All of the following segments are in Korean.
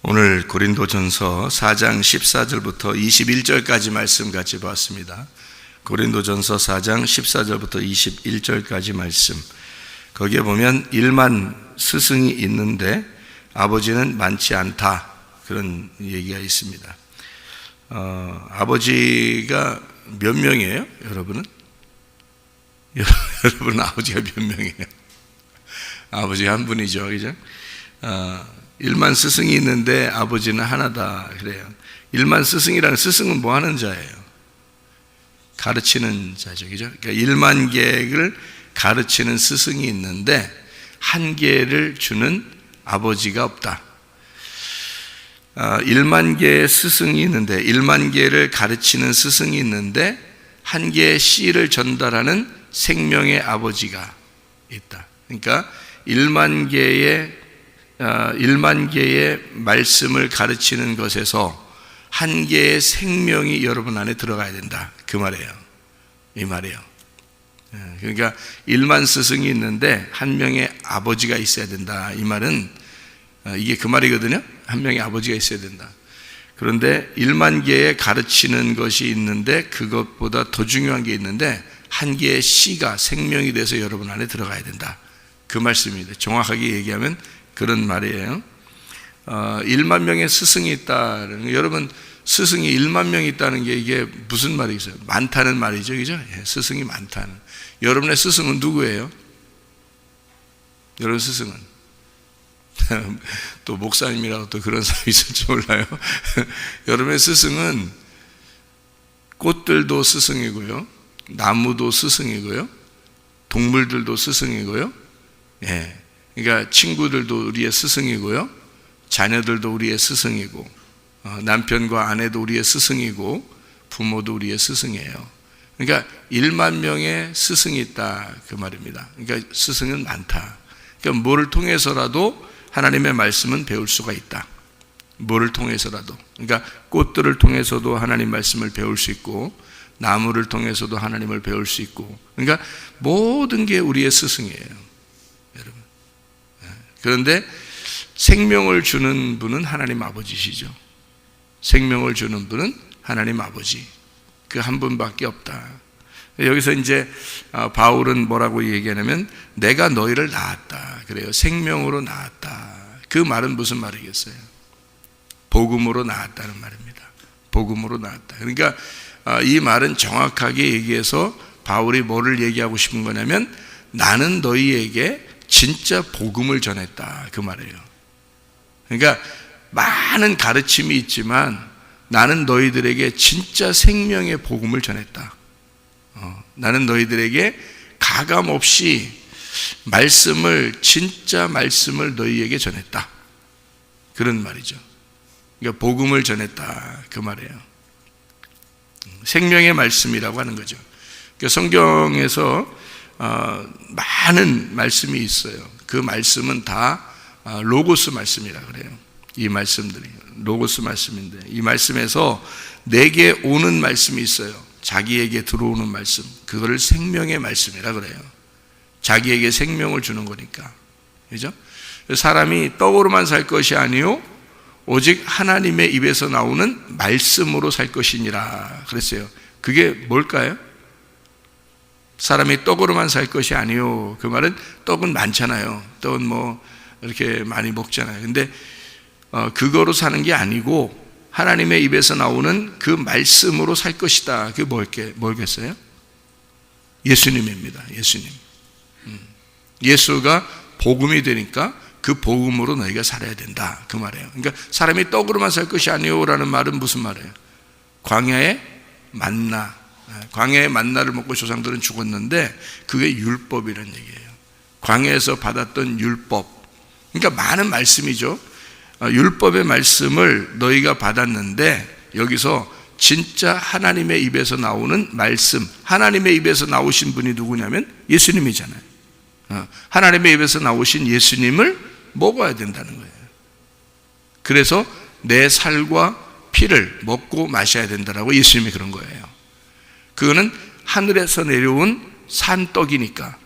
오늘 고린도전서 4장 14절부터 21절까지 말씀 같이 봤습니다. 고린도전서 4장 14절부터 21절까지 말씀. 거기에 보면 1만 스승이 있는데 아버지는 많지 않다, 그런 얘기가 있습니다. 아버지가 몇 명이에요? 여러분은? 여러분은 아버지가 몇 명이에요? 아버지가 한 분이죠, 그죠? 1만 스승이 있는데 아버지는 하나다, 그래요. 1만 스승이라는, 스승은 뭐 하는 자예요? 가르치는 자죠, 그죠? 그러니까 1만 개를 가르치는 스승이 있는데 한 개를 주는 아버지가 없다. 1만 개의 스승이 있는데, 1만 개를 가르치는 스승이 있는데 한 개의 씨를 전달하는 생명의 아버지가 있다. 그러니까 1만 개의 말씀을 가르치는 것에서 한 개의 생명이 여러분 안에 들어가야 된다, 그 말이에요. 이 말이에요. 그러니까 1만 스승이 있는데 한 명의 아버지가 있어야 된다, 이 말은 이게 그 말이거든요. 한 명의 아버지가 있어야 된다. 그런데 1만 개의 가르치는 것이 있는데 그것보다 더 중요한 게 있는데 한 개의 씨가 생명이 돼서 여러분 안에 들어가야 된다, 그 말씀입니다. 정확하게 얘기하면 그런 말이에요. 1만 명의 스승이 있다는, 여러분 스승이 1만 명 있다는 게 이게 무슨 말이겠어요? 많다는 말이죠, 그죠? 스승이 많다는. 여러분의 스승은 누구예요? 여러분 스승은? 또 목사님이라고 또 그런 사람이 있을지 몰라요. 여러분의 스승은 꽃들도 스승이고요, 나무도 스승이고요, 동물들도 스승이고요, 그러니까 친구들도 우리의 스승이고요, 자녀들도 우리의 스승이고, 남편과 아내도 우리의 스승이고, 부모도 우리의 스승이에요. 그러니까 1만 명의 스승이 있다, 그 말입니다. 그러니까 스승은 많다. 그러니까 뭐를 통해서라도 하나님의 말씀은 배울 수가 있다. 뭐를 통해서라도. 그러니까 꽃들을 통해서도 하나님 말씀을 배울 수 있고, 나무를 통해서도 하나님을 배울 수 있고, 그러니까 모든 게 우리의 스승이에요, 여러분. 그런데 생명을 주는 분은 하나님 아버지시죠. 생명을 주는 분은 하나님 아버지, 그 한 분밖에 없다. 여기서 이제 바울은 뭐라고 얘기하냐면 내가 너희를 낳았다, 그래요. 생명으로 낳았다. 그 말은 무슨 말이겠어요? 복음으로 낳았다는 말입니다. 복음으로 낳았다. 그러니까 이 말은 정확하게 얘기해서 바울이 뭐를 얘기하고 싶은 거냐면 나는 너희에게 진짜 복음을 전했다, 그 말이에요. 그러니까 많은 가르침이 있지만 나는 너희들에게 진짜 생명의 복음을 전했다. 나는 너희들에게 가감없이 진짜 말씀을 너희에게 전했다, 그런 말이죠. 그러니까 복음을 전했다, 그 말이에요. 생명의 말씀이라고 하는 거죠. 그러니까 성경에서 많은 말씀이 있어요. 그 말씀은 다 로고스 말씀이라 그래요. 이 말씀들이 로고스 말씀인데, 이 말씀에서 내게 오는 말씀이 있어요. 자기에게 들어오는 말씀, 그거를 생명의 말씀이라 그래요. 자기에게 생명을 주는 거니까, 그죠? 사람이 떡으로만 살 것이 아니요 오직 하나님의 입에서 나오는 말씀으로 살 것이니라 그랬어요. 그게 뭘까요? 사람이 떡으로만 살 것이 아니요, 그 말은 떡은 많잖아요. 떡은 뭐 이렇게 많이 먹잖아요. 근데 그거로 사는 게 아니고 하나님의 입에서 나오는 그 말씀으로 살 것이다. 그게 뭘겠어요? 예수님입니다. 예수님. 예수가 복음이 되니까 그 복음으로 너희가 살아야 된다, 그 말이에요. 그러니까 사람이 떡으로만 살 것이 아니오라는 말은 무슨 말이에요? 광야의 만나, 광야의 만나를 먹고 조상들은 죽었는데 그게 율법이라는 얘기예요. 광야에서 받았던 율법, 그러니까 많은 말씀이죠. 율법의 말씀을 너희가 받았는데 여기서 진짜 하나님의 입에서 나오는 말씀, 하나님의 입에서 나오신 분이 누구냐면 예수님이잖아요. 하나님의 입에서 나오신 예수님을 먹어야 된다는 거예요. 그래서 내 살과 피를 먹고 마셔야 된다라고 예수님이 그런 거예요. 그거는 하늘에서 내려온 산떡이니까,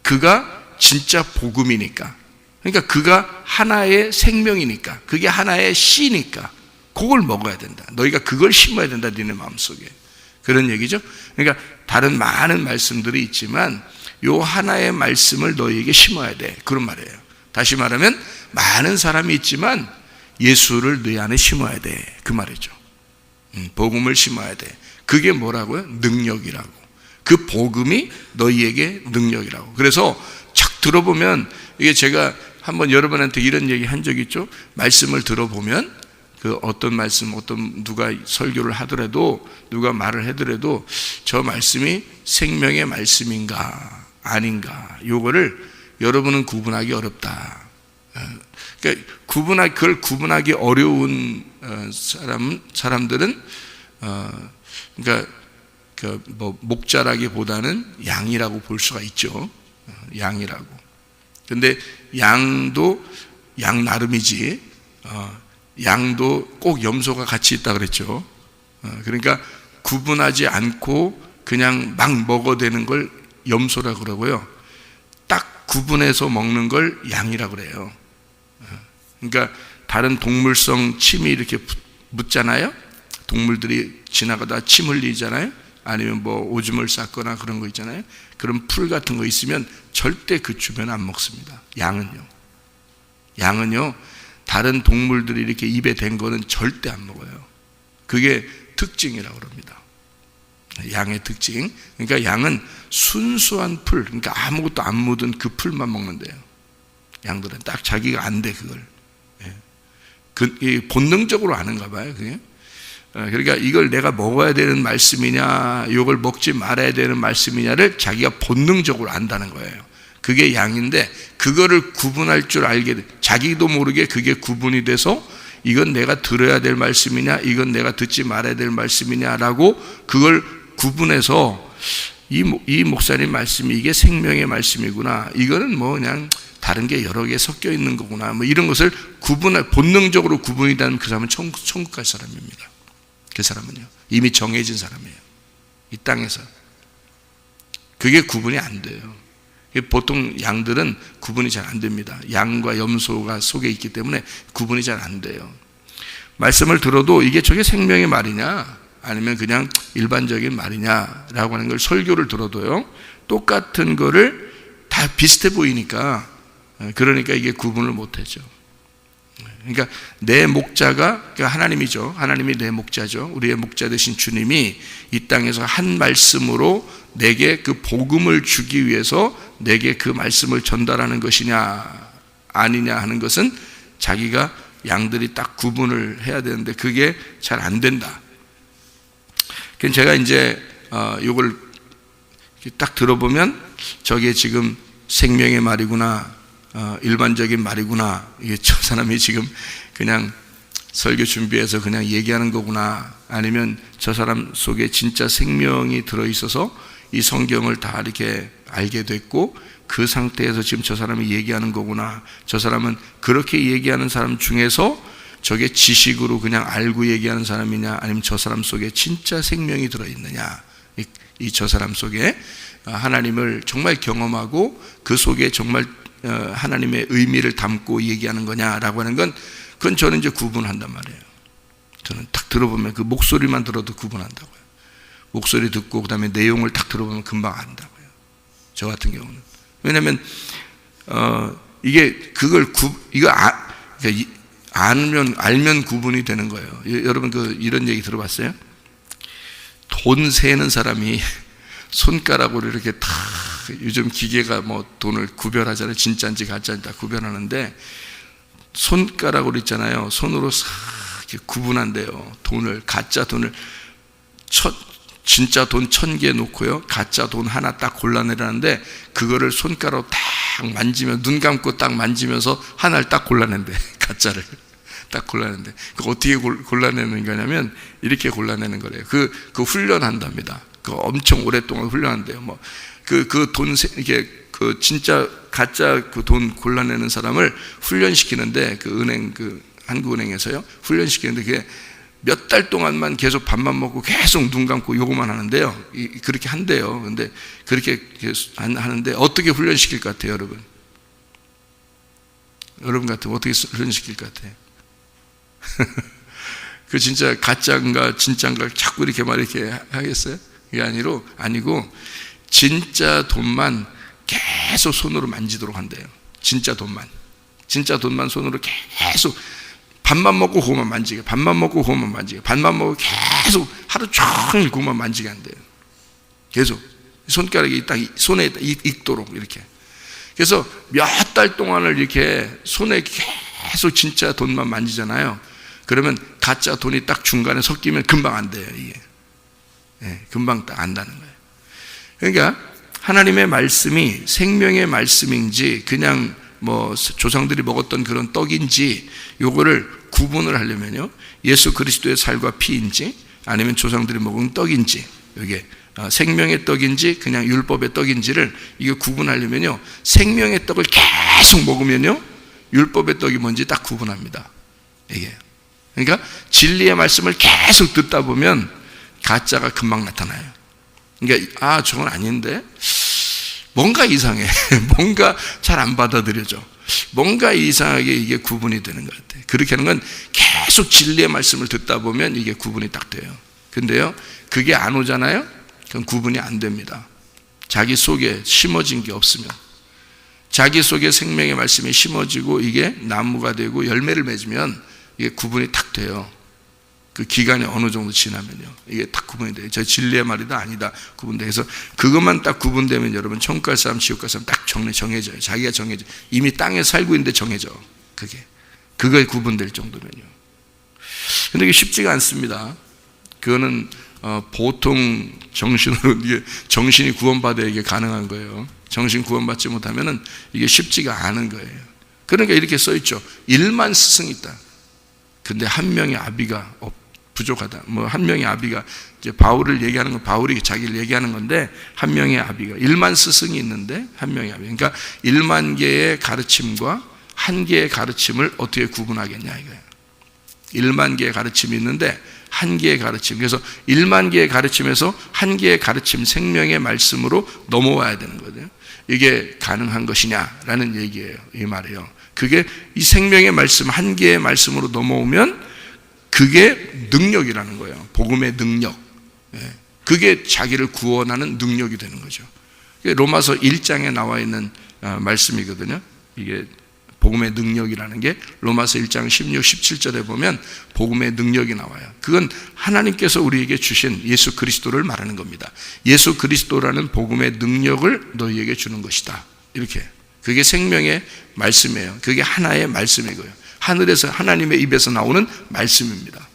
그가 진짜 복음이니까, 그러니까 그가 하나의 생명이니까, 그게 하나의 씨니까 그걸 먹어야 된다. 너희가 그걸 심어야 된다, 너네 마음속에. 그런 얘기죠. 그러니까 다른 많은 말씀들이 있지만 요 하나의 말씀을 너희에게 심어야 돼, 그런 말이에요. 다시 말하면 많은 사람이 있지만 예수를 네 안에 심어야 돼, 그 말이죠. 복음을 심어야 돼. 그게 뭐라고요? 능력이라고. 그 복음이 너희에게 능력이라고. 그래서 착 들어보면, 이게 제가 한번 여러분한테 이런 얘기 한 적 있죠. 말씀을 들어보면 그 어떤 말씀, 어떤 누가 설교를 하더라도, 누가 말을 하더라도 저 말씀이 생명의 말씀인가 아닌가, 요거를 여러분은 구분하기 어렵다. 그러니까 그걸 구분하기 어려운 사람들은 그러니까 뭐 목자라기보다는 양이라고 볼 수가 있죠. 양이라고. 근데 양도 양 나름이지. 양도 꼭 염소가 같이 있다 그랬죠. 그러니까 구분하지 않고 그냥 막 먹어대는 걸 염소라 그러고요. 딱 구분해서 먹는 걸 양이라 그래요. 그러니까 다른 동물성 침이 이렇게 묻잖아요. 동물들이 지나가다 침 흘리잖아요. 아니면 뭐 오줌을 쌌거나 그런 거 있잖아요. 그런 풀 같은 거 있으면 절대 그 주변 안 먹습니다. 양은요 다른 동물들이 이렇게 입에 댄 거는 절대 안 먹어요. 그게 특징이라고 그럽니다. 양의 특징. 그러니까 양은 순수한 풀, 그러니까 아무것도 안 묻은 그 풀만 먹는데요. 양들은 딱 자기가 안 돼, 그걸. 본능적으로 아는가 봐요, 그게. 그러니까 이걸 내가 먹어야 되는 말씀이냐, 이걸 먹지 말아야 되는 말씀이냐를 자기가 본능적으로 안다는 거예요. 그게 양인데, 그거를 구분할 줄 알게 돼. 자기도 모르게 그게 구분이 돼서 이건 내가 들어야 될 말씀이냐, 이건 내가 듣지 말아야 될 말씀이냐라고 그걸 구분해서 이 목사님 말씀이 이게 생명의 말씀이구나, 이거는 뭐 그냥 다른 게 여러 개 섞여 있는 거구나, 뭐 이런 것을 본능적으로 구분이 되면 그 사람은 천국 갈 사람입니다. 그 사람은요 이미 정해진 사람이에요. 이 땅에서 그게 구분이 안 돼요. 보통 양들은 구분이 잘 안 됩니다. 양과 염소가 속에 있기 때문에 구분이 잘 안 돼요. 말씀을 들어도 이게 저게 생명의 말이냐 아니면 그냥 일반적인 말이냐라고 하는 걸 설교를 들어도요 똑같은 거를 다 비슷해 보이니까, 그러니까 이게 구분을 못하죠. 그러니까 내 목자가, 그러니까 하나님이죠. 하나님이 내 목자죠. 우리의 목자 되신 주님이 이 땅에서 한 말씀으로 내게 그 복음을 주기 위해서 내게 그 말씀을 전달하는 것이냐 아니냐 하는 것은 자기가 양들이 딱 구분을 해야 되는데 그게 잘 안 된다. 그래서 제가 이제 이걸 딱 들어보면 저게 지금 생명의 말이구나, 일반적인 말이구나, 이게 저 사람이 지금 그냥 설교 준비해서 그냥 얘기하는 거구나, 아니면 저 사람 속에 진짜 생명이 들어있어서 이 성경을 다 이렇게 알게 됐고 그 상태에서 지금 저 사람이 얘기하는 거구나, 저 사람은 그렇게 얘기하는 사람 중에서 저게 지식으로 그냥 알고 얘기하는 사람이냐, 아니면 저 사람 속에 진짜 생명이 들어있느냐, 이 저 사람 속에 하나님을 정말 경험하고 그 속에 정말 하나님의 의미를 담고 얘기하는 거냐라고 하는 건, 그건 저는 이제 구분한단 말이에요. 저는 딱 들어보면 그 목소리만 들어도 구분한다고요. 목소리 듣고 그 다음에 내용을 딱 들어보면 금방 안다고요. 저 같은 경우는. 왜냐하면 이게 그걸 그러니까 알면 구분이 되는 거예요. 여러분 이런 얘기 들어봤어요? 돈 세는 사람이 손가락으로 이렇게 다, 요즘 기계가 뭐 돈을 구별하잖아요. 진짜인지 가짜인지 다 구별하는데 손가락으로 있잖아요. 손으로 싹 이렇게 구분한대요. 가짜 돈을 진짜 돈 1000개 놓고요, 가짜 돈 하나 딱 골라내라는데 그거를 손가락으로 딱 만지면, 눈 감고 딱 만지면서 하나를 딱 골라낸대. 가짜를 딱 골라내는데 그 어떻게 골라내는 거냐면 이렇게 골라내는 거래요. 그 훈련한답니다. 그 엄청 오랫동안 훈련한대요. 뭐 그 돈 이게 그 진짜 가짜 그 돈 골라내는 사람을 훈련시키는데, 그 은행, 그 한국은행에서요 훈련시키는데 그게 몇 달 동안만 계속 밥만 먹고 계속 눈 감고 요거만 하는데요. 그렇게 한대요. 근데 그렇게 하는데 어떻게 훈련시킬 것 같아요, 여러분? 여러분 같으면 어떻게 훈련시킬 것 같아요? 그 진짜 가짜인가 진짜인가 자꾸 이렇게 하겠어요? 그게 아니고 진짜 돈만 계속 손으로 만지도록 한대요. 진짜 돈만 손으로 계속 밥만 먹고 그것만 만지게, 밥만 먹고 그것만 만지게, 밥만 먹고 계속 하루 종일 그것만 만지게 한대요. 계속 손가락이 딱 손에 익도록 이렇게. 그래서 몇 달 동안을 이렇게 손에 계속 진짜 돈만 만지잖아요. 그러면 가짜 돈이 딱 중간에 섞이면 금방 안 돼요, 이게. 금방 딱 안다는 거예요. 그러니까 하나님의 말씀이 생명의 말씀인지 그냥 뭐 조상들이 먹었던 그런 떡인지 요거를 구분을 하려면요, 예수 그리스도의 살과 피인지 아니면 조상들이 먹은 떡인지, 이게 생명의 떡인지 그냥 율법의 떡인지를 이거 구분하려면요, 생명의 떡을 계속 먹으면요 율법의 떡이 뭔지 딱 구분합니다. 이게 그러니까 진리의 말씀을 계속 듣다 보면 가짜가 금방 나타나요. 그러니까 저건 아닌데 뭔가 이상해. 뭔가 잘 안 받아들여져. 뭔가 이상하게 이게 구분이 되는 것 같아요. 그렇게 하는 건 계속 진리의 말씀을 듣다 보면 이게 구분이 딱 돼요. 근데요, 그게 안 오잖아요? 그건 구분이 안 됩니다. 자기 속에 심어진 게 없으면. 자기 속에 생명의 말씀이 심어지고 이게 나무가 되고 열매를 맺으면 이게 구분이 딱 돼요. 그 기간이 어느 정도 지나면요, 이게 딱 구분이 돼요. 저 진리의 말이다 아니다 구분돼. 그래서 그것만 딱 구분되면 여러분 천국 갈 사람 지옥 갈 사람 딱 정해져요. 자기가 정해져. 이미 땅에 살고 있는데 정해져. 그거에 구분될 정도면요. 근데 이게 쉽지가 않습니다. 그거는 보통 정신으로 이게 정신이 구원받아야 이게 가능한 거예요. 정신 구원받지 못하면은 이게 쉽지가 않은 거예요. 그러니까 이렇게 써 있죠. 1만 스승이 있다. 근데 한 명의 아비가 부족하다. 뭐 한 명의 아비가 이제 바울을 얘기하는 건 바울이 자기를 얘기하는 건데, 한 명의 아비가 1만 스승이 있는데 한 명의 아비. 그러니까 1만 개의 가르침과 한 개의 가르침을 어떻게 구분하겠냐 이거예요. 1만 개의 가르침이 있는데 한 개의 가르침. 그래서 1만 개의 가르침에서 한 개의 가르침, 생명의 말씀으로 넘어와야 되는 거거든요. 이게 가능한 것이냐라는 얘기예요. 이 말이에요. 그게 이 생명의 말씀, 한 개의 말씀으로 넘어오면 그게 능력이라는 거예요. 복음의 능력. 그게 자기를 구원하는 능력이 되는 거죠. 로마서 1장에 나와 있는 말씀이거든요. 이게 복음의 능력이라는 게 로마서 1장 16, 17절에 보면 복음의 능력이 나와요. 그건 하나님께서 우리에게 주신 예수 그리스도를 말하는 겁니다. 예수 그리스도라는 복음의 능력을 너희에게 주는 것이다. 이렇게. 그게 생명의 말씀이에요. 그게 하나의 말씀이고요. 하늘에서 하나님의 입에서 나오는 말씀입니다.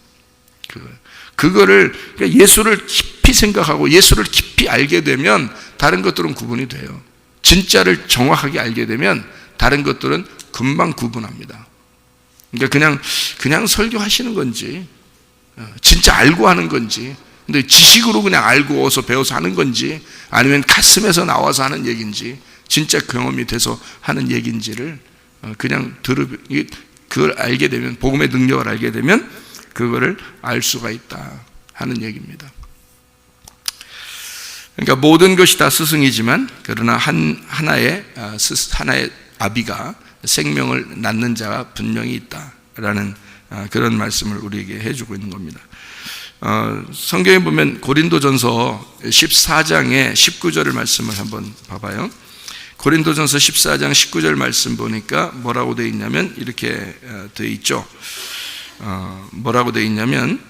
그거를 예수를 깊이 생각하고 예수를 깊이 알게 되면 다른 것들은 구분이 돼요. 진짜를 정확하게 알게 되면 다른 것들은 금방 구분합니다. 그러니까 그냥 설교하시는 건지, 진짜 알고 하는 건지, 근데 지식으로 그냥 알고 어서 배워서 하는 건지, 아니면 가슴에서 나와서 하는 얘기인지, 진짜 경험이 돼서 하는 얘기인지를 그냥 그걸 알게 되면, 복음의 능력을 알게 되면 그거를 알 수가 있다 하는 얘기입니다. 그러니까 모든 것이 다 스승이지만 그러나 하나의 아비가 생명을 낳는 자가 분명히 있다라는 그런 말씀을 우리에게 해주고 있는 겁니다. 성경에 보면 고린도전서 14장의 19절의 말씀을 한번 봐봐요. 고린도전서 14장 19절 말씀 보니까 뭐라고 되어 있냐면 이렇게 되어 있죠. 뭐라고 되어 있냐면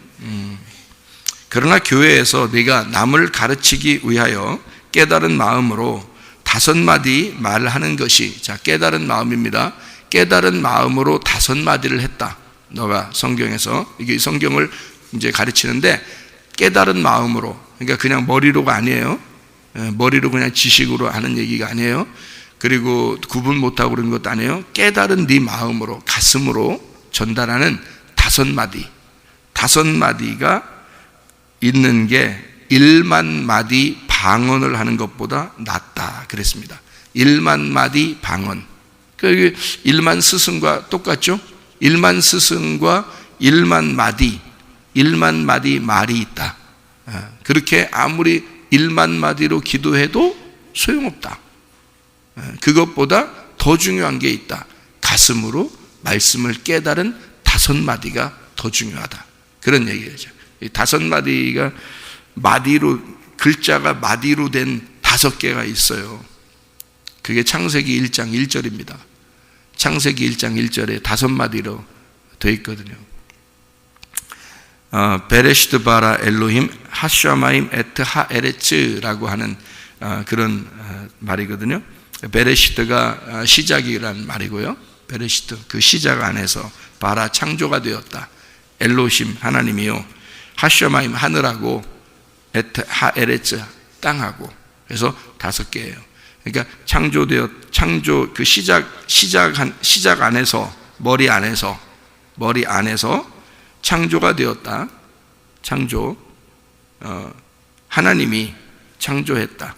그러나 교회에서 네가 남을 가르치기 위하여 깨달은 마음으로 5마디 말하는 것이, 자, 깨달은 마음입니다. 깨달은 마음으로 5마디를 했다. 너가 성경에서 이게 성경을 이제 가르치는데 깨달은 마음으로, 그러니까 그냥 머리로가 아니에요. 머리로 그냥 지식으로 하는 얘기가 아니에요. 그리고 구분 못하고 그런 것도 아니에요. 깨달은 네 마음으로, 가슴으로 전달하는 5마디. 5마디가 있는 게 1만 마디 방언을 하는 것보다 낫다 그랬습니다. 1만 마디 방언. 그러니까 1만 스승과 똑같죠? 1만 스승과 1만 마디 말이 있다. 그렇게 아무리 1만 마디로 기도해도 소용없다. 그것보다 더 중요한 게 있다. 가슴으로 말씀을 깨달은 5마디가 더 중요하다. 그런 얘기죠. 이 5마디가 마디로, 글자가 마디로 된 5개가 있어요. 그게 창세기 1장 1절입니다. 창세기 1장 1절에 5마디로 되어 있거든요. 베레시드 바라 엘로힘 하샤마임 에트 하에레츠라고 하는 그런 말이거든요. 베레시드가 시작이라는 말이고요. 베레시드, 그 시작 안에서 바라 창조가 되었다. 엘로힘 하나님이요, 하샤마임 하늘하고, 에트 하에레츠 땅하고. 그래서 5개예요. 그러니까 창조 그 시작 안에서, 머리 안에서 창조가 되었다. 창조, 하나님이 창조했다.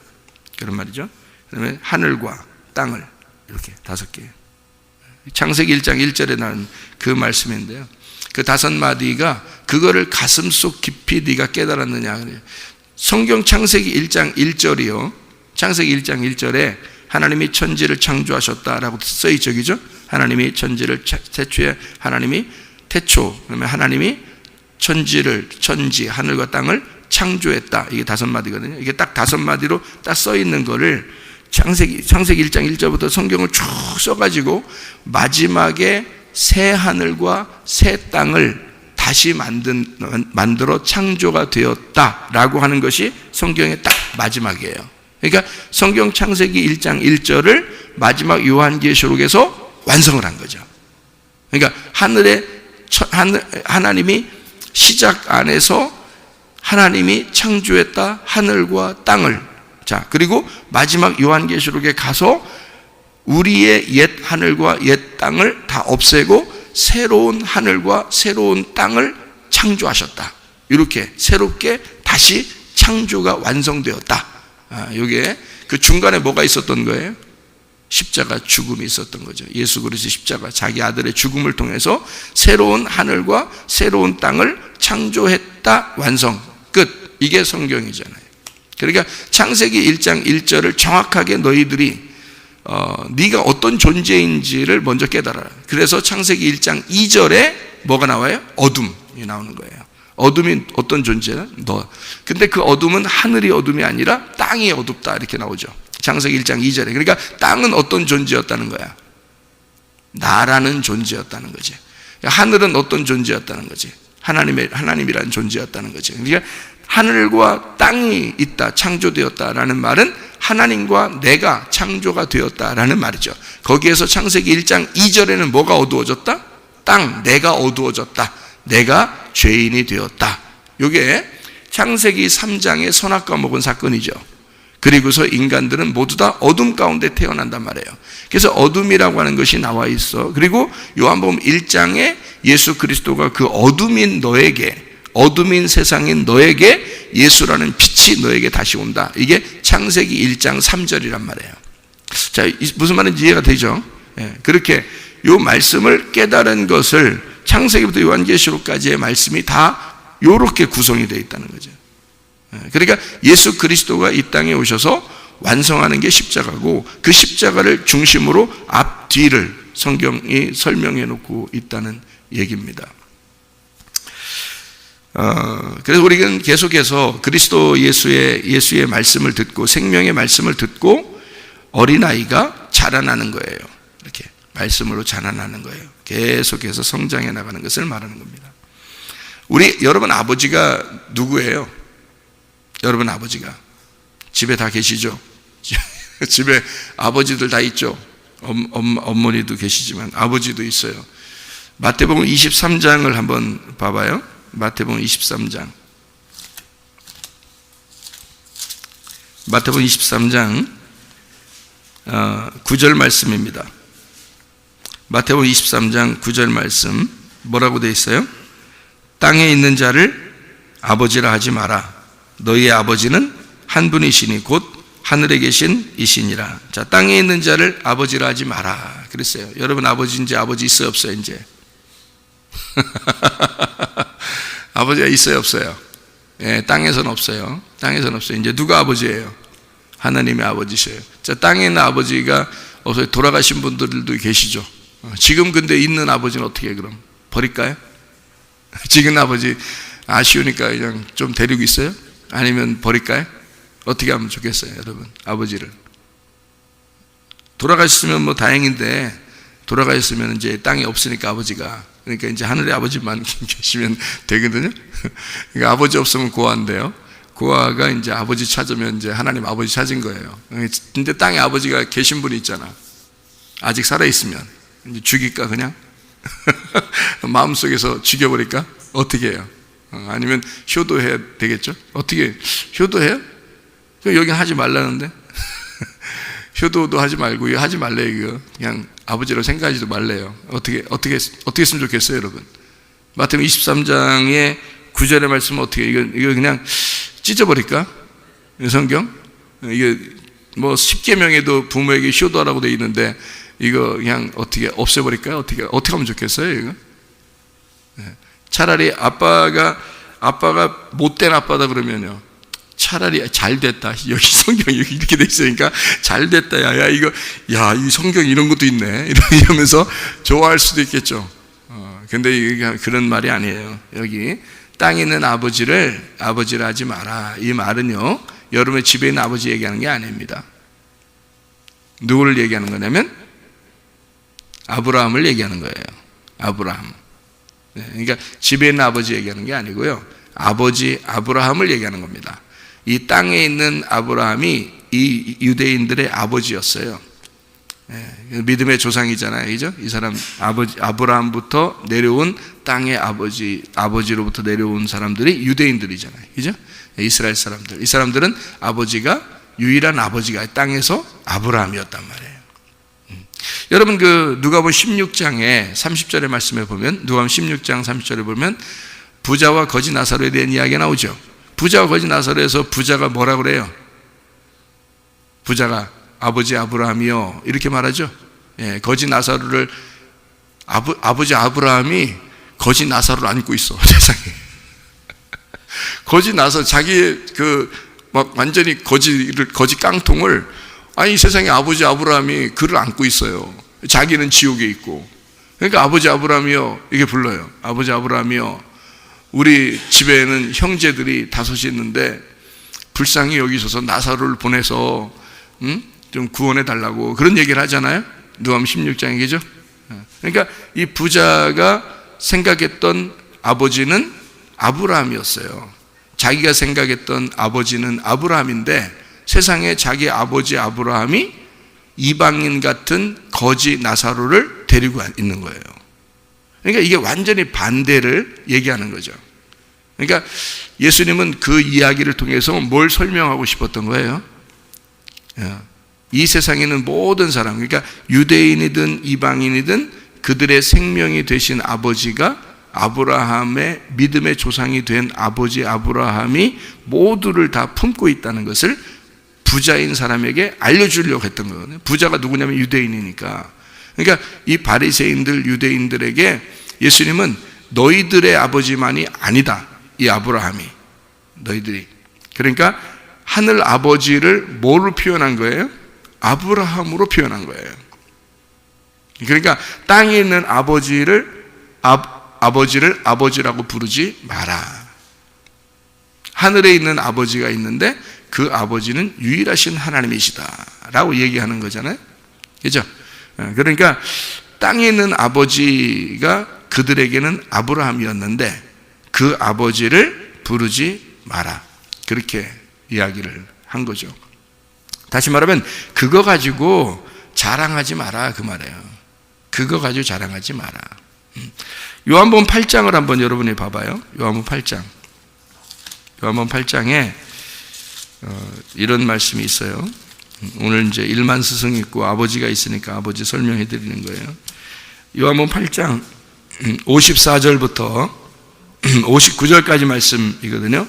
그런 말이죠. 그다음에 하늘과 땅을, 이렇게 5개. 창세기 1장 1절에 나온 그 말씀인데요. 그 5마디가 그거를 가슴속 깊이 네가 깨달았느냐. 성경 창세기 1장 1절이요. 창세기 1장 1절에 하나님이 천지를 창조하셨다라고 써있죠. 그죠? 하나님이 천지를 태초에 하나님이 태초, 그러면 하나님이 천지, 하늘과 땅을 창조했다. 이게 5마디거든요. 이게 딱 5마디로 딱 써있는 거를 창세기 1장 1절부터 성경을 쭉 써가지고 마지막에 새 하늘과 새 땅을 다시 만들어 창조가 되었다라고 하는 것이 성경의 딱 마지막이에요. 그러니까 성경 창세기 1장 1절을 마지막 요한계시록에서 완성을 한 거죠. 그러니까 하나님이 시작 안에서 하나님이 창조했다. 하늘과 땅을. 자, 그리고 마지막 요한계시록에 가서 우리의 옛 하늘과 옛 땅을 다 없애고 새로운 하늘과 새로운 땅을 창조하셨다. 이렇게 새롭게 다시 창조가 완성되었다. 이게 그 중간에 뭐가 있었던 거예요? 십자가 죽음이 있었던 거죠. 예수 그리스도의 십자가, 자기 아들의 죽음을 통해서 새로운 하늘과 새로운 땅을 창조했다. 완성. 끝. 이게 성경이잖아요. 그러니까 창세기 1장 1절을 정확하게 너희들이 네가 어떤 존재인지를 먼저 깨달아라. 그래서 창세기 1장 2절에 뭐가 나와요? 어둠이 나오는 거예요. 어둠이 어떤 존재야? 너. 근데 그 어둠은 하늘이 어둠이 아니라 땅이 어둡다. 이렇게 나오죠. 창세기 1장 2절에. 그러니까 땅은 어떤 존재였다는 거야? 나라는 존재였다는 거지. 하늘은 어떤 존재였다는 거지? 하나님이라는 존재였다는 거지. 그러니까 하늘과 땅이 있다, 창조되었다라는 말은 하나님과 내가 창조가 되었다라는 말이죠. 거기에서 창세기 1장 2절에는 뭐가 어두워졌다? 땅, 내가 어두워졌다. 내가 죄인이 되었다. 이게 창세기 3장의 선악과 먹은 사건이죠. 그리고서 인간들은 모두 다 어둠 가운데 태어난단 말이에요. 그래서 어둠이라고 하는 것이 나와 있어. 그리고 요한복음 1장에 예수 그리스도가 그 어둠인 너에게, 어둠인 세상인 너에게 예수라는 빛이 너에게 다시 온다. 이게 창세기 1장 3절이란 말이에요. 자, 무슨 말인지 이해가 되죠? 예, 그렇게 요 말씀을 깨달은 것을 창세기부터 요한계시록까지의 말씀이 다 요렇게 구성이 되어 있다는 거죠. 그러니까 예수 그리스도가 이 땅에 오셔서 완성하는 게 십자가고, 그 십자가를 중심으로 앞뒤를 성경이 설명해 놓고 있다는 얘기입니다. 그래서 우리는 계속해서 그리스도 예수의 말씀을 듣고, 생명의 말씀을 듣고 어린아이가 자라나는 거예요. 이렇게 말씀으로 자라나는 거예요. 계속해서 성장해 나가는 것을 말하는 겁니다. 여러분 아버지가 누구예요? 여러분 아버지가 집에 다 계시죠? 집에 아버지들 다 있죠? 어머니도 계시지만 아버지도 있어요. 마태복음 23장을 한번 봐봐요. 마태복음 23장. 마태복음 23장 9절 말씀입니다. 마태복음 23장 9절 말씀 뭐라고 되어 있어요? 땅에 있는 자를 아버지라 하지 마라. 너희의 아버지는 한 분이시니 곧 하늘에 계신 이시니라. 자, 땅에 있는 자를 아버지라 하지 마라 그랬어요. 여러분 아버지 이제 아버지 있어요 없어요? 이제 아버지가 있어요 없어요? 예, 땅에서는 없어요. 땅에서는 없어요. 이제 누가 아버지예요? 하나님의 아버지셔요. 자, 땅에 있는 아버지가 없어요. 돌아가신 분들도 계시죠. 지금 근데 있는 아버지는 어떻게 해, 그럼? 버릴까요? 지금 아버지 아쉬우니까 그냥 좀 데리고 있어요? 아니면 버릴까요? 어떻게 하면 좋겠어요, 여러분? 아버지를. 돌아가셨으면 뭐 다행인데, 돌아가셨으면 이제 땅이 없으니까 아버지가. 그러니까 이제 하늘의 아버지만 계시면 되거든요. 그러니까 아버지 없으면 고아인데요. 고아가 이제 아버지 찾으면 이제 하나님 아버지 찾은 거예요. 근데 땅에 아버지가 계신 분이 있잖아. 아직 살아있으면. 이제 죽일까, 그냥? 마음속에서 죽여버릴까? 어떻게 해요? 아니면 효도해야 되겠죠? 어떻게, 효도해요? 여긴 하지 말라는데? 효도도 하지 말고, 이거 하지 말래요, 이거. 그냥 아버지로 생각하지도 말래요. 어떻게 했으면 좋겠어요, 여러분? 마태복음 23장의 9절의 말씀은 어떻게, 이거 그냥 찢어버릴까? 성경? 이게 뭐 10계명에도 부모에게 효도하라고 되어 있는데, 이거 그냥 어떻게 없애버릴까요? 어떻게 하면 좋겠어요, 이거? 차라리 아빠가 못된 아빠다 그러면요, 차라리 잘 됐다. 여기 성경이 이렇게 돼 있으니까 잘 됐다. 야, 이 성경에 이런 것도 있네. 이러면서 좋아할 수도 있겠죠. 근데 이게 그런 말이 아니에요. 여기 땅에 있는 아버지를 아버지라 하지 마라. 이 말은요, 여러분의 집에 있는 아버지 얘기하는 게 아닙니다. 누구를 얘기하는 거냐면 아브라함을 얘기하는 거예요. 아브라함. 그러니까 집에 있는 아버지 얘기하는 게 아니고요, 아버지 아브라함을 얘기하는 겁니다. 이 땅에 있는 아브라함이 이 유대인들의 아버지였어요. 믿음의 조상이잖아요, 그죠? 이 사람 아브라함부터 내려온 땅의 아버지로부터 내려온 사람들이 유대인들이잖아요, 그죠? 이스라엘 사람들. 이 사람들은 아버지가, 유일한 아버지가 땅에서 아브라함이었단 말이에요. 여러분, 누가복음 16장에 30절의 말씀에 보면, 누가복음 16장 30절에 보면 부자와 거지 나사로에 대한 이야기가 나오죠. 부자와 거지 나사로에서 부자가 뭐라 그래요? 부자가 아버지 아브라함이요, 이렇게 말하죠. 거지 나사로를 아버지 아브라함이 거지 나사로를 안고 있어, 세상에. 거지 나사로, 자기의 막 완전히 거지 깡통을, 아니 세상에 아버지 아브라함이 그를 안고 있어요. 자기는 지옥에 있고. 그러니까 아버지 아브라함이요, 이게 불러요. 아버지 아브라함이요, 우리 집에는 형제들이 5이 있는데 불쌍히 여기셔서 나사로를 보내서 좀 구원해 달라고, 그런 얘기를 하잖아요. 누가복음 16장이겠죠. 그러니까 이 부자가 생각했던 아버지는 아브라함이었어요. 자기가 생각했던 아버지는 아브라함인데, 세상에 자기 아버지 아브라함이 이방인 같은 거지 나사로를 데리고 있는 거예요. 그러니까 이게 완전히 반대를 얘기하는 거죠. 그러니까 예수님은 그 이야기를 통해서 뭘 설명하고 싶었던 거예요? 이 세상에 있는 모든 사람, 그러니까 유대인이든 이방인이든 그들의 생명이 되신 아버지가, 아브라함의 믿음의 조상이 된 아버지 아브라함이 모두를 다 품고 있다는 것을 부자인 사람에게 알려주려고 했던 거거든요. 부자가 누구냐면 유대인이니까. 그러니까 이 바리새인들, 유대인들에게 예수님은 너희들의 아버지만이 아니다, 이 아브라함이. 너희들이. 그러니까 하늘 아버지를 뭐로 표현한 거예요? 아브라함으로 표현한 거예요. 그러니까 땅에 있는 아버지를 아버지라고 부르지 마라. 하늘에 있는 아버지가 있는데 그 아버지는 유일하신 하나님이시다 라고 얘기하는 거잖아요, 그죠? 그러니까 땅에 있는 아버지가 그들에게는 아브라함이었는데 그 아버지를 부르지 마라, 그렇게 이야기를 한 거죠. 다시 말하면 그거 가지고 자랑하지 마라, 그 말이에요. 그거 가지고 자랑하지 마라. 요한복음 8장을 한번 여러분이 봐봐요. 요한복음 8장. 요한복음 8장에 이런 말씀이 있어요. 오늘 이제 1만 스승이 있고 아버지가 있으니까 아버지 설명해 드리는 거예요. 요한복음 8장 54절부터 59절까지 말씀이거든요.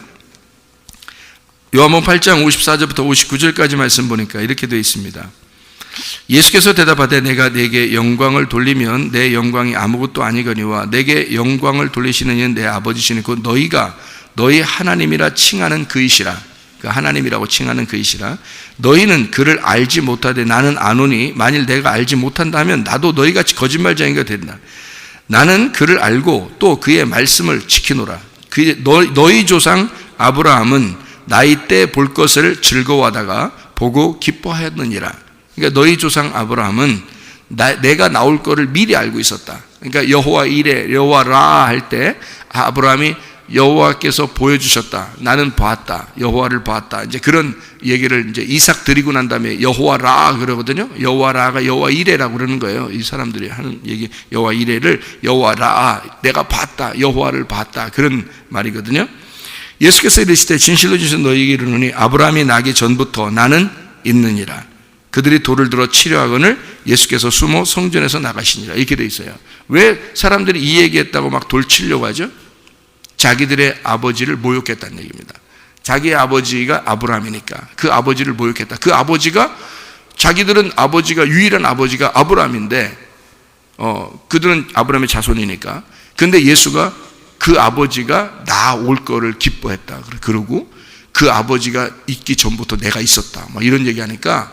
요한복음 8장 54절부터 59절까지 말씀 보니까 이렇게 되어 있습니다. 예수께서 대답하되 내가 네게 영광을 돌리면 내 영광이 아무것도 아니거니와 내게 영광을 돌리시는 이는 내 아버지시니 곧 너희가 너희 하나님이라 칭하는 그이시라. 그 하나님이라고 칭하는 그이시라. 너희는 그를 알지 못하되 나는 아노니 만일 내가 알지 못한다면 나도 너희같이 거짓말쟁이가 된다. 나는 그를 알고 또 그의 말씀을 지키노라. 너희 조상 아브라함은 나이 때 볼 것을 즐거워하다가 보고 기뻐하였느니라. 그러니까 너희 조상 아브라함은 내가 나올 거를 미리 알고 있었다. 그러니까 여호와 이레, 여호와 라 할 때 아브라함이 여호와께서 보여주셨다. 나는 봤다. 여호와를 봤다. 이제 그런 얘기를 이제 이삭 드리고 난 다음에 여호와 라 그러거든요. 여호와 라가 여호와 이레라고 그러는 거예요. 이 사람들이 하는 얘기 여호와 이레를 여호와 라 내가 봤다. 여호와를 봤다. 그런 말이거든요. 예수께서 이르시되 진실로 진실로 너희에게 이르노니 아브라함이 나기 전부터 나는 있느니라. 그들이 돌을 들어 치려하거늘 예수께서 숨어 성전에서 나가시니라. 이렇게 돼 있어요. 왜 사람들이 이 얘기했다고 막 돌 치려고 하죠? 자기들의 아버지를 모욕했다는 얘기입니다. 자기의 아버지가 아브라함이니까 그 아버지를 모욕했다. 그 아버지가 자기들은 아버지가 유일한 아버지가 아브라함인데 그들은 아브라함의 자손이니까. 근데 예수가 그 아버지가 나 올 거를 기뻐했다. 그러고 그 아버지가 있기 전부터 내가 있었다. 막 이런 얘기하니까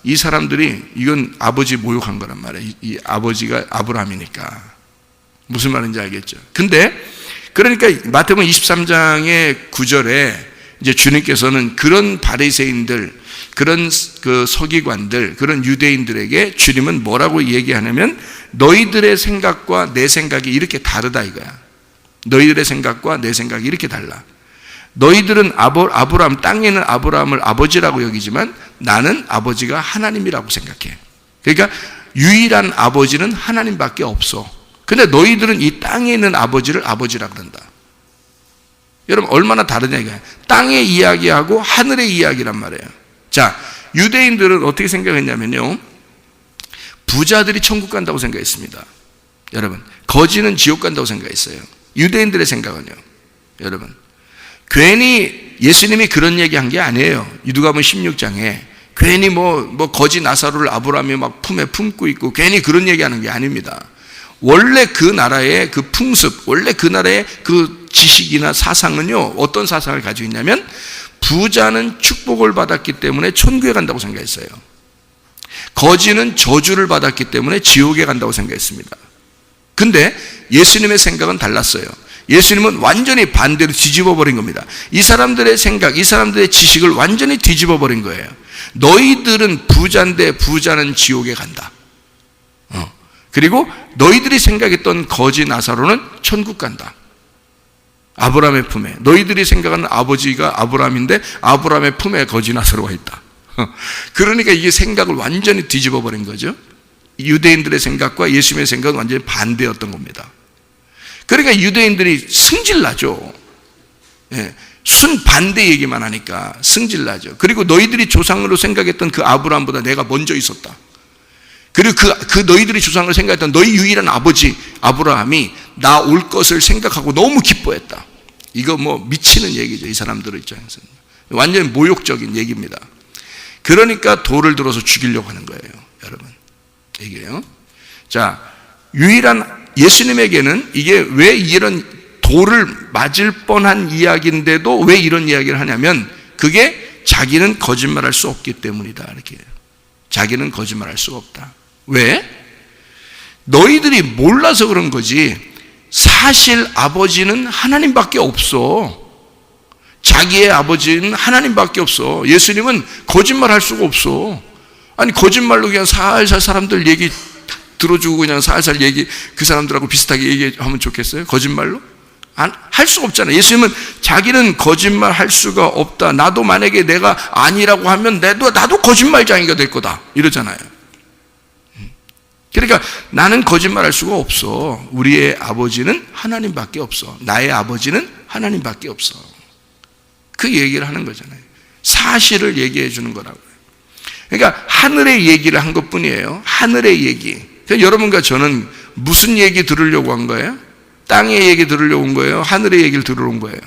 이 사람들이 이건 아버지 모욕한 거란 말이에요. 이 아버지가 아브라함이니까. 무슨 말인지 알겠죠? 근데 그러니까 마태복음 23장의 9절에 이제 주님께서는 그런 바리새인들, 그런 그 서기관들, 그런 유대인들에게 주님은 뭐라고 얘기하냐면 너희들의 생각과 내 생각이 이렇게 다르다 이거야. 너희들의 생각과 내 생각이 이렇게 달라. 너희들은 아브라함, 땅에 있는 아브라함을 아버지라고 여기지만 나는 아버지가 하나님이라고 생각해. 그러니까 유일한 아버지는 하나님밖에 없어. 근데 너희들은 이 땅에 있는 아버지를 아버지라 그런다. 여러분 얼마나 다르냐 이거야. 땅의 이야기하고 하늘의 이야기란 말이에요. 자, 유대인들은 어떻게 생각했냐면요, 부자들이 천국 간다고 생각했습니다. 여러분, 거지는 지옥 간다고 생각했어요. 유대인들의 생각은요, 여러분, 괜히 예수님이 그런 얘기한 게 아니에요. 누가복음 16장에 괜히 뭐 거지 나사로를 아브라함이 막 품에 품고 있고 괜히 그런 얘기하는 게 아닙니다. 원래 그 나라의 그 풍습, 원래 그 나라의 그 지식이나 사상은요, 어떤 사상을 가지고 있냐면 부자는 축복을 받았기 때문에 천국에 간다고 생각했어요. 거지는 저주를 받았기 때문에 지옥에 간다고 생각했습니다. 근데 예수님의 생각은 달랐어요. 예수님은 완전히 반대로 뒤집어 버린 겁니다. 이 사람들의 생각, 이 사람들의 지식을 완전히 뒤집어 버린 거예요. 너희들은 부자인데 부자는 지옥에 간다. 그리고 너희들이 생각했던 거지 나사로는 천국 간다. 아브라함의 품에. 너희들이 생각하는 아버지가 아브라함인데 아브라함의 품에 거지 나사로가 있다. 그러니까 이게 생각을 완전히 뒤집어 버린 거죠. 유대인들의 생각과 예수님의 생각은 완전히 반대였던 겁니다. 그러니까 유대인들이 승질나죠. 예, 순반대 얘기만 하니까 승질나죠. 그리고 너희들이 조상으로 생각했던 그 아브라함보다 내가 먼저 있었다. 그리고 그 너희들이 조상으로 생각했던 너희 유일한 아버지 아브라함이 나 올 것을 생각하고 너무 기뻐했다. 이거 뭐 미치는 얘기죠. 이 사람들 입장에서는 완전히 모욕적인 얘기입니다. 그러니까 돌을 들어서 죽이려고 하는 거예요, 여러분. 이게요. 자, 유일한 예수님에게는 이게 왜 이런 돌을 맞을 뻔한 이야기인데도 왜 이런 이야기를 하냐면 그게 자기는 거짓말할 수 없기 때문이다. 이렇게. 자기는 거짓말할 수가 없다. 왜? 너희들이 몰라서 그런 거지. 사실 아버지는 하나님밖에 없어. 자기의 아버지는 하나님밖에 없어. 예수님은 거짓말할 수가 없어. 아니 거짓말로 그냥 살살 사람들 얘기 들어주고 그냥 살살 그 사람들하고 비슷하게 얘기하면 좋겠어요? 거짓말로? 할 수가 없잖아요. 예수님은 자기는 거짓말 할 수가 없다. 나도 만약에 내가 아니라고 하면 나도 거짓말쟁이가 될 거다. 이러잖아요. 그러니까 나는 거짓말 할 수가 없어. 우리의 아버지는 하나님밖에 없어. 나의 아버지는 하나님밖에 없어. 그 얘기를 하는 거잖아요. 사실을 얘기해 주는 거라고요. 그러니까 하늘의 얘기를 한 것뿐이에요. 하늘의 얘기. 그러니까 여러분과 저는 무슨 얘기 들으려고 한 거예요? 땅의 얘기 들으려고 온 거예요? 하늘의 얘기를 들으러 온 거예요?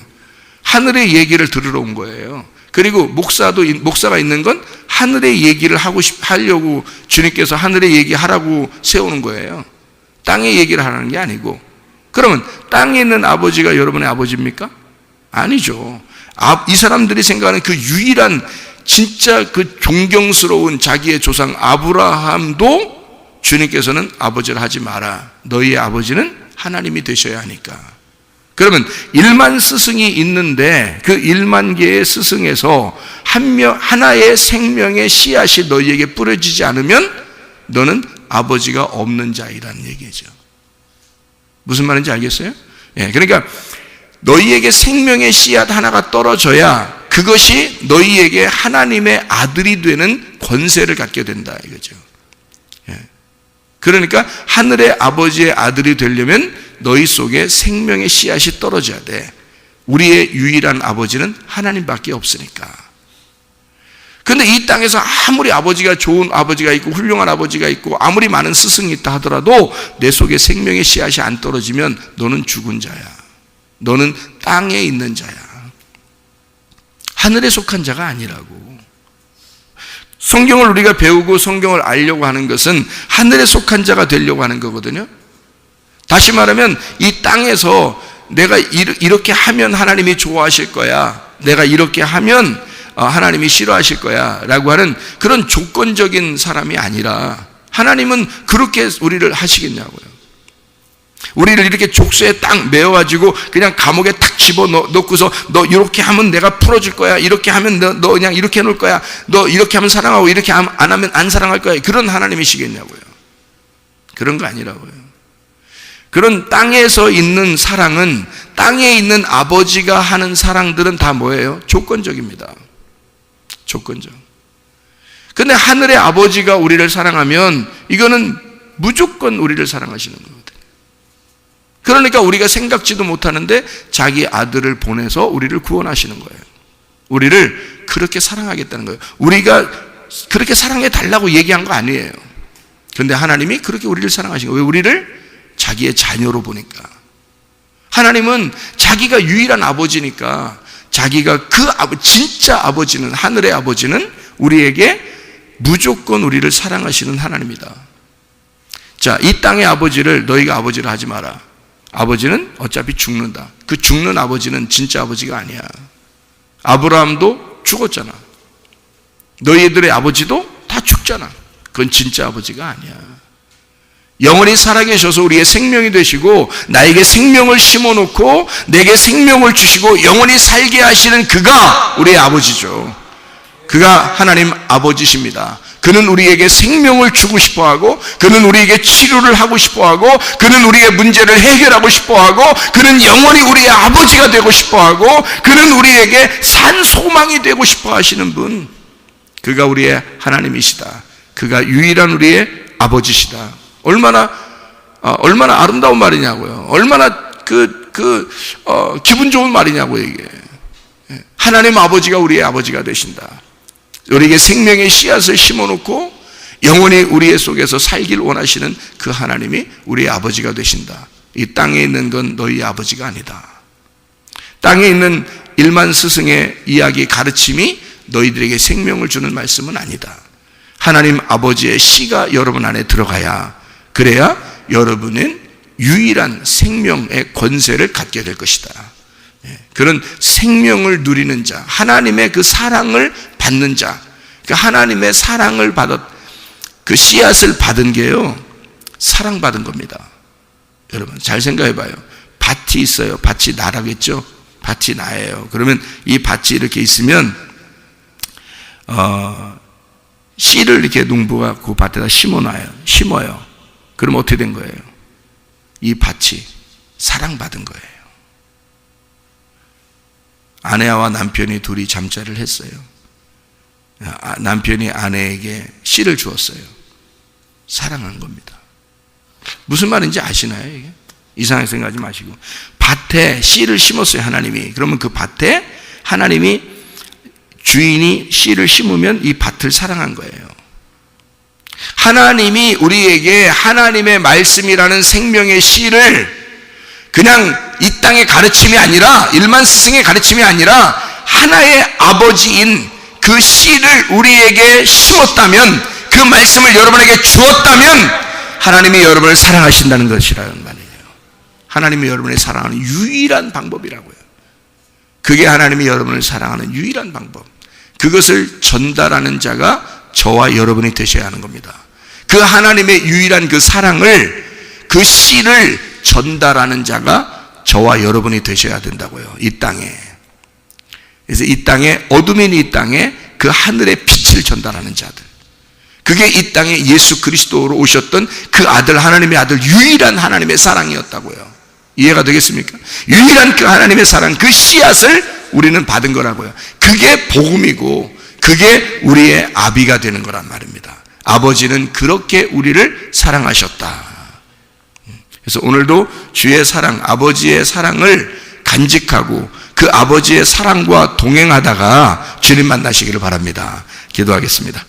하늘의 얘기를 들으러 온 거예요. 그리고 목사가 있는 건 하늘의 얘기를 하려고 주님께서 하늘의 얘기 하라고 세우는 거예요. 땅의 얘기를 하라는 게 아니고. 그러면 땅에 있는 아버지가 여러분의 아버지입니까? 아니죠. 이 사람들이 생각하는 그 유일한 진짜 그 존경스러운 자기의 조상 아브라함도 주님께서는 아버지를 하지 마라. 너희의 아버지는 하나님이 되셔야 하니까. 그러면 1만 스승이 있는데 그 1만 개의 스승에서 하나의 생명의 씨앗이 너희에게 뿌려지지 않으면 너는 아버지가 없는 자이라는 얘기죠. 무슨 말인지 알겠어요? 예, 그러니까 너희에게 생명의 씨앗 하나가 떨어져야 그것이 너희에게 하나님의 아들이 되는 권세를 갖게 된다 이거죠. 예. 그러니까 하늘의 아버지의 아들이 되려면 너희 속에 생명의 씨앗이 떨어져야 돼. 우리의 유일한 아버지는 하나님밖에 없으니까. 근데 이 땅에서 아무리 아버지가 좋은 아버지가 있고 훌륭한 아버지가 있고 아무리 많은 스승이 있다 하더라도 내 속에 생명의 씨앗이 안 떨어지면 너는 죽은 자야. 너는 땅에 있는 자야. 하늘에 속한 자가 아니라고. 성경을 우리가 배우고 성경을 알려고 하는 것은 하늘에 속한 자가 되려고 하는 거거든요. 다시 말하면 이 땅에서 내가 이렇게 하면 하나님이 좋아하실 거야. 내가 이렇게 하면 하나님이 싫어하실 거야 라고 하는 그런 조건적인 사람이 아니라 하나님은 그렇게 우리를 하시겠냐고요. 우리를 이렇게 족쇄에 딱 메워가지고 그냥 감옥에 탁 집어넣고서 너 이렇게 하면 내가 풀어줄 거야. 이렇게 하면 너 그냥 이렇게 해놓을 거야. 너 이렇게 하면 사랑하고 이렇게 안 하면 안 사랑할 거야. 그런 하나님이시겠냐고요. 그런 거 아니라고요. 그런 땅에서 있는 사랑은 땅에 있는 아버지가 하는 사랑들은 다 뭐예요? 조건적입니다. 조건적. 근데 하늘의 아버지가 우리를 사랑하면 이거는 무조건 우리를 사랑하시는 거거든요. 그러니까 우리가 생각지도 못하는데 자기 아들을 보내서 우리를 구원하시는 거예요. 우리를 그렇게 사랑하겠다는 거예요. 우리가 그렇게 사랑해 달라고 얘기한 거 아니에요. 그런데 하나님이 그렇게 우리를 사랑하신 거예요. 왜? 우리를 자기의 자녀로 보니까. 하나님은 자기가 유일한 아버지니까 자기가 진짜 아버지는, 하늘의 아버지는 우리에게 무조건 우리를 사랑하시는 하나님이다. 자, 이 땅의 아버지를 너희가 아버지를 하지 마라. 아버지는 어차피 죽는다. 그 죽는 아버지는 진짜 아버지가 아니야. 아브라함도 죽었잖아. 너희들의 아버지도 다 죽잖아. 그건 진짜 아버지가 아니야. 영원히 살아계셔서 우리의 생명이 되시고 나에게 생명을 심어놓고 내게 생명을 주시고 영원히 살게 하시는 그가 우리의 아버지죠. 그가 하나님 아버지십니다. 그는 우리에게 생명을 주고 싶어하고 그는 우리에게 치료를 하고 싶어하고 그는 우리의 문제를 해결하고 싶어하고 그는 영원히 우리의 아버지가 되고 싶어하고 그는 우리에게 산 소망이 되고 싶어하시는 분, 그가 우리의 하나님이시다. 그가 유일한 우리의 아버지시다. 얼마나 아름다운 말이냐고요. 얼마나 기분 좋은 말이냐고요, 이게. 하나님 아버지가 우리의 아버지가 되신다. 우리에게 생명의 씨앗을 심어놓고 영원히 우리의 속에서 살길 원하시는 그 하나님이 우리의 아버지가 되신다. 이 땅에 있는 건 너희 아버지가 아니다. 땅에 있는 1만 스승의 이야기 가르침이 너희들에게 생명을 주는 말씀은 아니다. 하나님 아버지의 씨가 여러분 안에 들어가야, 그래야 여러분은 유일한 생명의 권세를 갖게 될 것이다. 그런 생명을 누리는 자, 하나님의 그 사랑을 받는 자, 그 하나님의 사랑을 그 씨앗을 받은 게요, 사랑받은 겁니다. 여러분 잘 생각해 봐요. 밭이 있어요. 밭이 나라겠죠. 밭이 나예요. 그러면 이 밭이 이렇게 있으면 씨를 이렇게 농부가 그 밭에다 심어요. 그럼 어떻게 된 거예요? 이 밭이 사랑받은 거예요. 아내와 남편이 둘이 잠자리를 했어요. 남편이 아내에게 씨를 주었어요. 사랑한 겁니다. 무슨 말인지 아시나요? 이게? 이상하게 생각하지 마시고, 밭에 씨를 심었어요, 하나님이. 그러면 그 밭에 하나님이, 주인이 씨를 심으면 이 밭을 사랑한 거예요. 하나님이 우리에게 하나님의 말씀이라는 생명의 씨를 그냥 이 땅의 가르침이 아니라, 1만 스승의 가르침이 아니라 하나의 아버지인 그 씨를 우리에게 심었다면, 그 말씀을 여러분에게 주었다면 하나님이 여러분을 사랑하신다는 것이라는 말이에요. 하나님이 여러분을 사랑하는 유일한 방법이라고요. 그게 하나님이 여러분을 사랑하는 유일한 방법. 그것을 전달하는 자가 저와 여러분이 되셔야 하는 겁니다. 그 하나님의 유일한 그 사랑을, 그 씨를 전달하는 자가 저와 여러분이 되셔야 된다고요. 이 땅에. 그래서 이 땅에, 어둠이 있는 이 땅에 그 하늘의 빛을 전달하는 자들. 그게 이 땅에 예수 그리스도로 오셨던 그 아들, 하나님의 아들, 유일한 하나님의 사랑이었다고요. 이해가 되겠습니까? 유일한 그 하나님의 사랑, 그 씨앗을 우리는 받은 거라고요. 그게 복음이고 그게 우리의 아비가 되는 거란 말입니다. 아버지는 그렇게 우리를 사랑하셨다. 그래서 오늘도 주의 사랑, 아버지의 사랑을 간직하고 그 아버지의 사랑과 동행하다가 주님 만나시기를 바랍니다. 기도하겠습니다.